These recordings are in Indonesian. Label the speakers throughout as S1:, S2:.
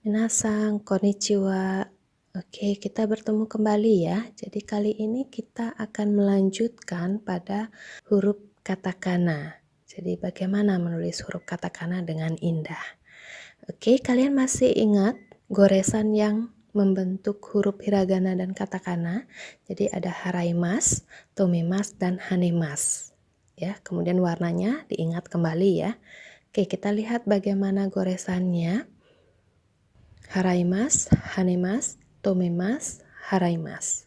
S1: Minasang, konnichiwa. Oke, kita bertemu kembali ya. Jadi kali ini kita akan melanjutkan pada huruf katakana. Jadi bagaimana menulis huruf katakana dengan indah. Oke, kalian masih ingat goresan yang membentuk huruf hiragana dan katakana? Jadi ada haraimasu, tomemasu, dan hanemasu. Ya, kemudian warnanya diingat kembali ya. Oke, kita lihat bagaimana goresannya. Haraimasu, hanemasu, tomemasu, haraimasu.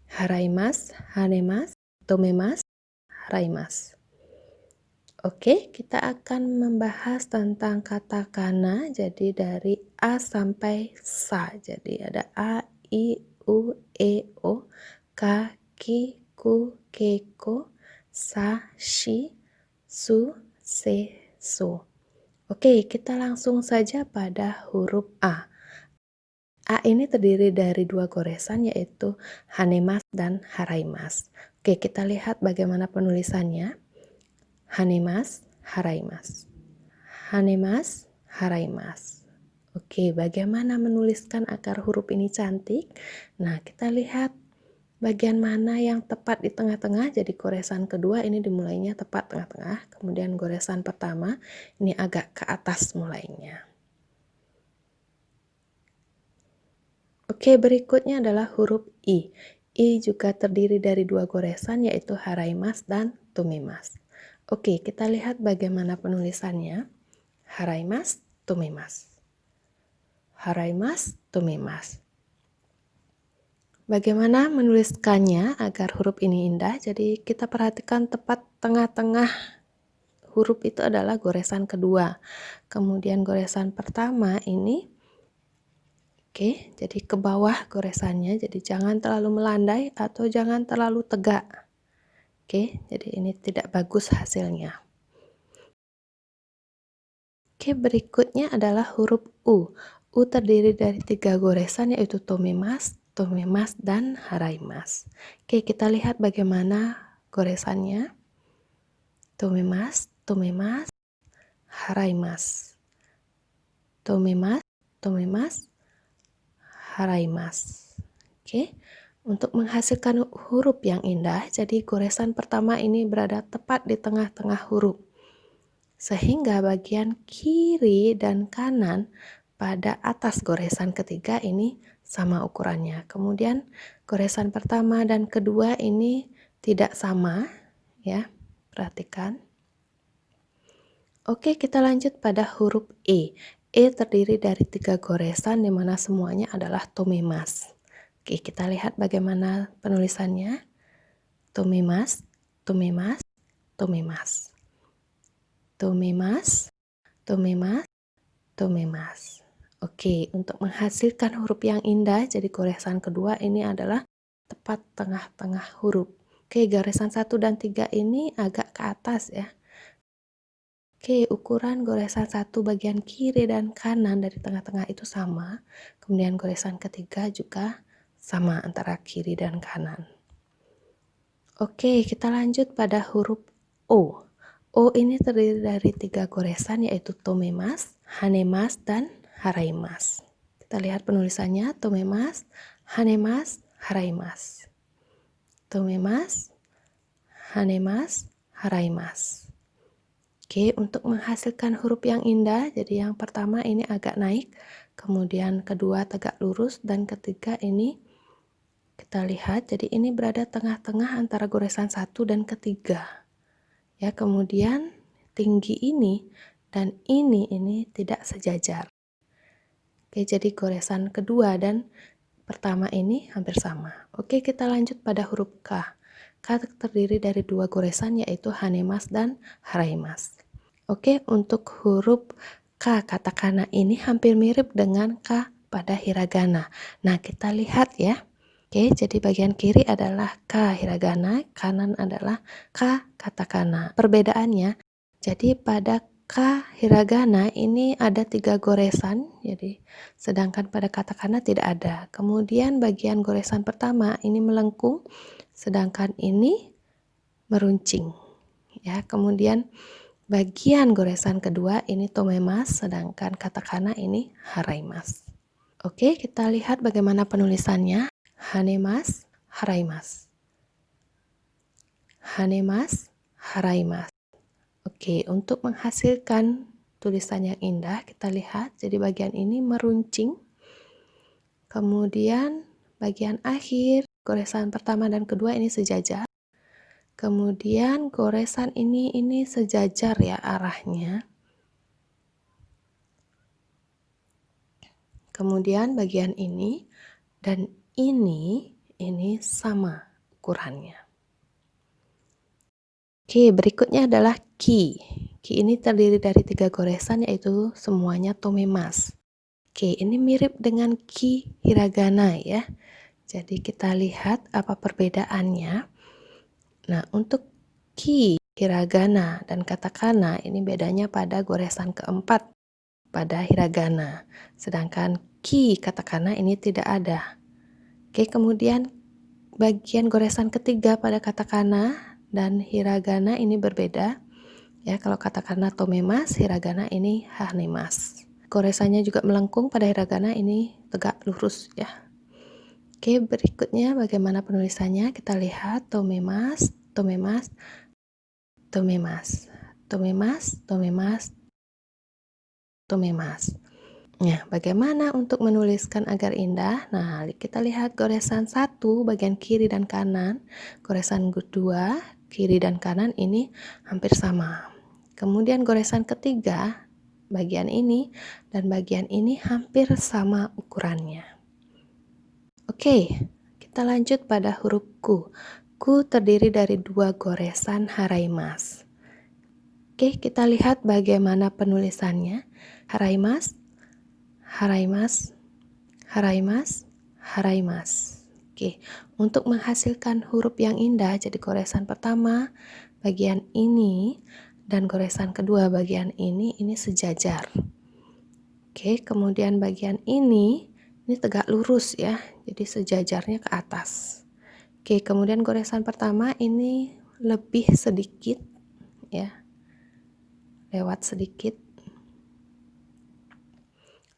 S1: Haraimasu, hanemasu, tomemasu, haraimasu. Oke, kita akan membahas tentang katakana. Jadi dari A sampai Sa. Jadi ada A, I, U, E, O, Ka, Ki, Ku, Ke, Ko, Sa, Shi, Su, Se, So. Oke, kita langsung saja pada huruf A. A ini terdiri dari dua goresan yaitu hanemasu dan haraimasu. Oke, kita lihat bagaimana penulisannya. Hanemasu, haraimasu. Hanemasu, haraimasu. Oke, bagaimana menuliskan agar huruf ini cantik? Nah, kita lihat bagian mana yang tepat di tengah-tengah. Jadi goresan kedua ini dimulainya tepat tengah-tengah. Kemudian goresan pertama ini agak ke atas mulainya. Oke, berikutnya adalah huruf I. I juga terdiri dari dua goresan yaitu haraimasu dan tomemasu. Oke, kita lihat bagaimana penulisannya. Haraimasu, tomemasu. Haraimasu, tomemasu. Bagaimana menuliskannya agar huruf ini indah? Jadi kita perhatikan tepat tengah-tengah huruf itu adalah goresan kedua. Kemudian goresan pertama ini oke, jadi ke bawah goresannya, jadi jangan terlalu melandai atau jangan terlalu tegak. Oke, jadi ini tidak bagus hasilnya. Oke, berikutnya adalah huruf U. U terdiri dari tiga goresan yaitu tomemasu, tomemasu, dan haraimasu. Oke, kita lihat bagaimana goresannya. Tomemasu, tomemasu, haraimasu. Tomemasu, tomemasu, haraimasu. Oke, untuk menghasilkan huruf yang indah, jadi goresan pertama ini berada tepat di tengah-tengah huruf. Sehingga bagian kiri dan kanan pada atas goresan ketiga ini sama ukurannya. Kemudian goresan pertama dan kedua ini tidak sama, ya. Perhatikan. Oke, kita lanjut pada huruf E. E terdiri dari tiga goresan di mana semuanya adalah tomemasu. Oke, kita lihat bagaimana penulisannya. Tomemasu, tomemasu, tomemasu. Tomemasu, tomemasu, tomemasu. Oke, untuk menghasilkan huruf yang indah, jadi goresan kedua ini adalah tepat tengah-tengah huruf. Oke, goresan 1 dan 3 ini agak ke atas ya. Oke, ukuran goresan 1 bagian kiri dan kanan dari tengah-tengah itu sama. Kemudian goresan ketiga juga sama antara kiri dan kanan. Oke, kita lanjut pada huruf O. O ini terdiri dari tiga goresan yaitu tomemasu, hanemasu, dan haraimasu. Kita lihat penulisannya, tomemasu, hanemasu, haraimasu. Tomemasu, hanemasu, haraimasu. Oke, untuk menghasilkan huruf yang indah, jadi yang pertama ini agak naik, kemudian kedua tegak lurus, dan ketiga ini kita lihat, jadi ini berada tengah-tengah antara goresan 1 dan ketiga. Ya, kemudian tinggi ini dan ini tidak sejajar. Oke, jadi goresan kedua dan pertama ini hampir sama. Oke, kita lanjut pada huruf K. K terdiri dari dua goresan yaitu hanemasu dan haraimasu. Oke, untuk huruf K katakana ini hampir mirip dengan K pada hiragana. Nah, kita lihat ya. Oke, jadi bagian kiri adalah K hiragana, kanan adalah K katakana. Perbedaannya, jadi pada K hiragana ini ada tiga goresan, jadi sedangkan pada katakana tidak ada. Kemudian bagian goresan pertama ini melengkung, sedangkan ini meruncing. Ya, kemudian Bagian goresan kedua ini tomemas, sedangkan katakana ini haraimas. Oke, kita lihat bagaimana penulisannya. Hanemas, haraimas. Hanemas, haraimas. Oke, untuk menghasilkan tulisan yang indah, kita lihat jadi bagian ini meruncing. Kemudian bagian akhir, goresan pertama dan kedua ini sejajar. Kemudian goresan ini sejajar ya arahnya. Kemudian bagian ini dan ini sama ukurannya. Oke, berikutnya adalah ki. Ki ini terdiri dari 3 goresan yaitu semuanya tomemas. Oke, ini mirip dengan ki hiragana ya. Jadi kita lihat apa perbedaannya. Nah, untuk ki hiragana dan katakana ini bedanya pada goresan keempat pada hiragana. Sedangkan ki katakana ini tidak ada. Oke, kemudian bagian goresan ketiga pada katakana dan hiragana ini berbeda. Ya, kalau katakana tomemas, hiragana ini hanemas. Goresannya juga melengkung, pada hiragana ini tegak lurus ya. Oke, berikutnya bagaimana penulisannya? Kita lihat tomemas, tomemas, tomemas, tomemas, tomemas, tomemas. Nah, bagaimana untuk menuliskan agar indah? Nah, kita lihat goresan 1 bagian kiri dan kanan, goresan 2 kiri dan kanan ini hampir sama. Kemudian goresan ketiga bagian ini dan bagian ini hampir sama ukurannya. Oke, kita lanjut pada huruf ku. Ku terdiri dari 2 goresan haraimas. Oke, kita lihat bagaimana penulisannya. Haraimas, haraimas, haraimas, haraimas. Oke, untuk menghasilkan huruf yang indah, jadi goresan pertama bagian ini dan goresan kedua bagian ini sejajar. Oke, kemudian bagian ini tegak lurus ya, jadi sejajarnya ke atas. Oke, kemudian goresan pertama ini lebih sedikit ya, lewat sedikit.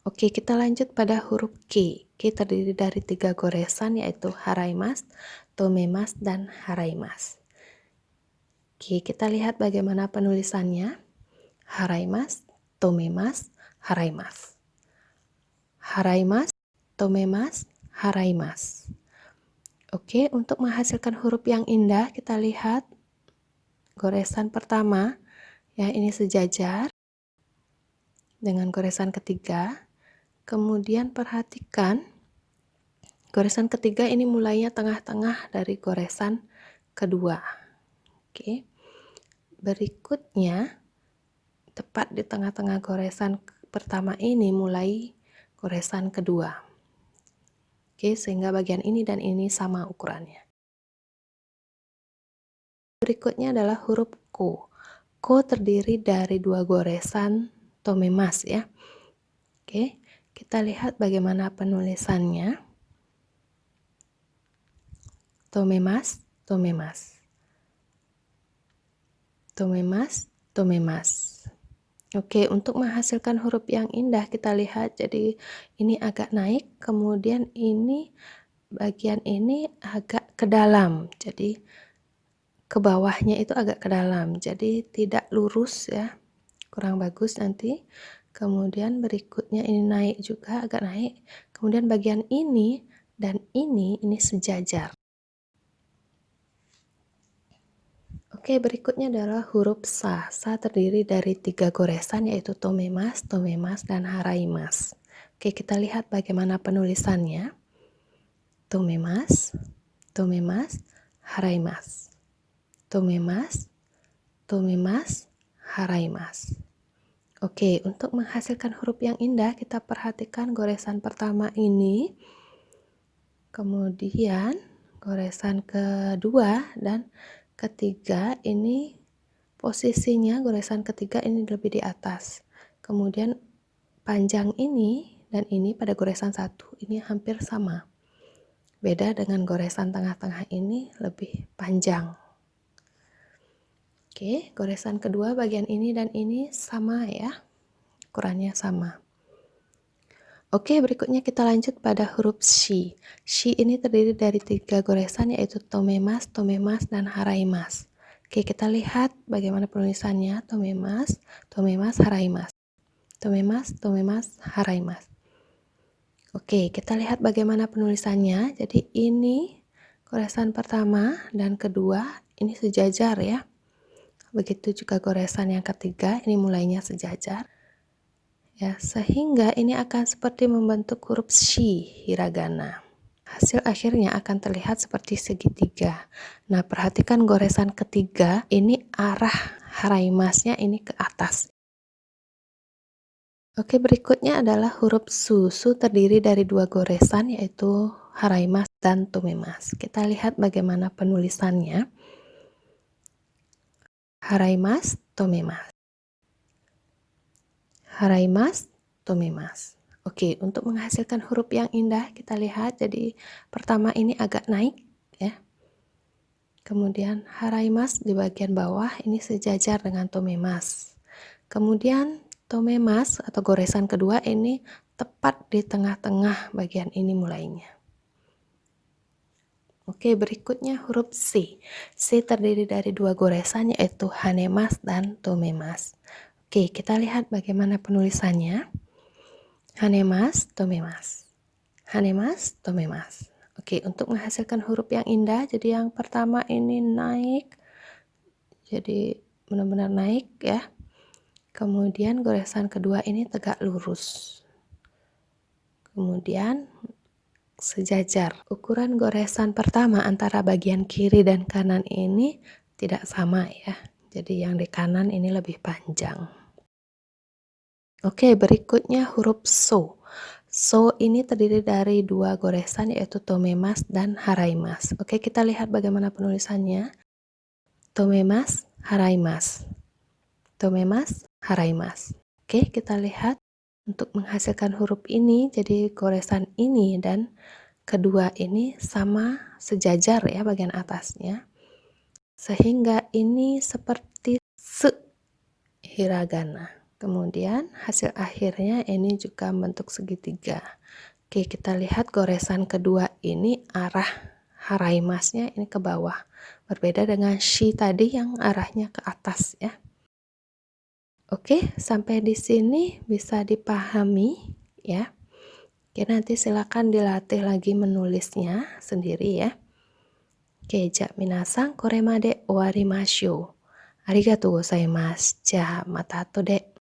S1: Oke, kita lanjut pada huruf K. K terdiri dari 3 goresan yaitu haraimas, tomemas, dan haraimas. Oke, kita lihat bagaimana penulisannya. Haraimas, tomemas, haraimas. Haraimas, tomemas, haraimas. Oke, untuk menghasilkan huruf yang indah, kita lihat goresan pertama ya, ini sejajar dengan goresan ketiga. Kemudian perhatikan goresan ketiga ini mulainya tengah-tengah dari goresan kedua. Oke. Berikutnya tepat di tengah-tengah goresan pertama ini mulai goresan kedua. Oke, sehingga bagian ini dan ini sama ukurannya. Berikutnya adalah huruf ko. Ko terdiri dari 2 goresan tomemas ya. Oke, kita lihat bagaimana penulisannya. Tomemas, tomemas. Tomemas, tomemas. Oke, untuk menghasilkan huruf yang indah kita lihat jadi ini agak naik, kemudian ini bagian ini agak ke dalam. Jadi ke bawahnya itu agak ke dalam. Jadi tidak lurus ya. Kurang bagus nanti. Kemudian berikutnya ini naik juga, agak naik. Kemudian bagian ini dan ini sejajar. Oke, berikutnya adalah huruf sa. Sa terdiri dari 3 goresan yaitu tomemas, tomemas, dan haraimas. Oke, kita lihat bagaimana penulisannya. Tomemas, tomemas, haraimas. Tomemas, tomemas, haraimas. Oke, untuk menghasilkan huruf yang indah kita perhatikan goresan pertama ini. Kemudian goresan kedua dan ketiga ini posisinya goresan ketiga ini lebih di atas. Kemudian panjang ini dan ini pada goresan 1 ini hampir sama. Beda dengan goresan tengah-tengah ini lebih panjang. Oke, goresan kedua bagian ini dan ini sama ya, ukurannya sama. Oke, berikutnya kita lanjut pada huruf shi. Shi ini terdiri dari 3 goresan yaitu tomemas, tomemas, dan haraimas. Oke, kita lihat bagaimana penulisannya. Tomemas, tomemas, haraimas. Tomemas, tomemas, haraimas. Oke, kita lihat bagaimana penulisannya. Jadi ini goresan pertama dan kedua ini sejajar ya. Begitu juga goresan yang ketiga, ini mulainya sejajar. Ya, sehingga ini akan seperti membentuk huruf shi hiragana. Hasil akhirnya akan terlihat seperti segitiga. Nah, perhatikan goresan ketiga, ini arah haraimasnya ini ke atas. Oke, berikutnya adalah huruf su. Su terdiri dari 2 goresan yaitu haraimas dan tomemas. Kita lihat bagaimana penulisannya. Haraimas, tomemas. Haraimas, tomemas. Oke, untuk menghasilkan huruf yang indah kita lihat. Jadi pertama ini agak naik ya. Kemudian haraimas di bagian bawah ini sejajar dengan tomemas. Kemudian tomemas atau goresan kedua ini tepat di tengah-tengah bagian ini mulainya. Oke, berikutnya huruf C. C terdiri dari 2 goresan yaitu hanemas dan tomemas. Oke, kita lihat bagaimana penulisannya. Hanemas, tomemas. Hanemas, tomemas. Oke, untuk menghasilkan huruf yang indah, jadi yang pertama ini naik. Jadi benar-benar naik ya. Kemudian goresan kedua ini tegak lurus. Kemudian sejajar. Ukuran goresan pertama antara bagian kiri dan kanan ini tidak sama ya. Jadi yang di kanan ini lebih panjang. Oke, berikutnya huruf so. So ini terdiri dari 2 goresan yaitu tomemas dan haraimas. Oke, kita lihat bagaimana penulisannya. Tomemas, haraimas. Tomemas, haraimas. Oke, kita lihat untuk menghasilkan huruf ini, jadi goresan ini dan kedua ini sama sejajar ya bagian atasnya. Sehingga ini seperti se hiragana. Kemudian hasil akhirnya ini juga bentuk segitiga. Oke, kita lihat goresan kedua ini arah haraimasnya ini ke bawah. Berbeda dengan shi tadi yang arahnya ke atas ya. Oke, sampai di sini bisa dipahami ya. Oke, nanti silakan dilatih lagi menulisnya sendiri ya. Oke, ja minasang koremade owarimashou. Arigatou gozaimasu. Ja, mata to de.